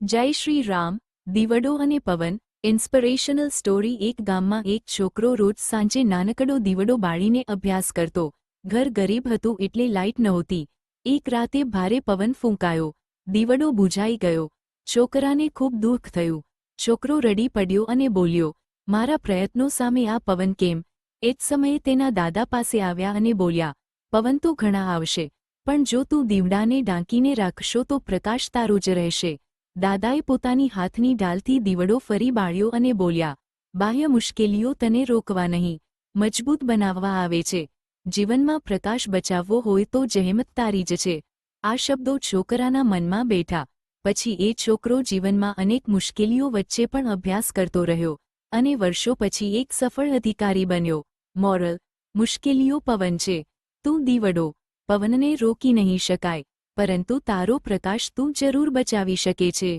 જય શ્રી રામ. દીવડો અને પવન ઇન્સ્પિરેશનલ સ્ટોરી. એક ગામમાં એક છોકરો રોજ સાંજે નાનકડો દીવડો બાળીને અભ્યાસ કરતો. ઘર ગરીબ હતું એટલે લાઇટ નહોતી. એક રાતે ભારે પવન ફૂંકાયો. દીવડો બુઝાઈ ગયો. છોકરાને ખૂબ દુઃખ થયું. છોકરો રડી પડ્યો અને બોલ્યો, મારા પ્રયત્નો સામે આ પવન કેમ? એ જ સમયે તેના દાદા પાસે આવ્યા અને બોલ્યા, પવન તો ઘણા આવશે, પણ જો તું દીવડાને ઢાંકીને રાખશો તો પ્રકાશ તારો જ રહેશે. દાદાએ પોતાની હાથની ઢાલથી દીવડો ફરી બાળ્યો અને બોલ્યા, બાહ્ય મુશ્કેલીઓ તને રોકવા નહીં, મજબૂત બનાવવા આવે છે. જીવનમાં પ્રકાશ બચાવવો હોય તો જહેમત તારી જ છે. આ શબ્દો છોકરાના મનમાં બેઠા. પછી એ છોકરો જીવનમાં અનેક મુશ્કેલીઓ વચ્ચે પણ અભ્યાસ કરતો રહ્યો અને વર્ષો પછી એક સફળ અધિકારી બન્યો. મોરલ: મુશ્કેલીઓ પવન છે, તું દીવડો. પવનને રોકી નહીં શકાય, પરંતુ તારો પ્રકાશ તું જરૂર બચાવી શકે છે.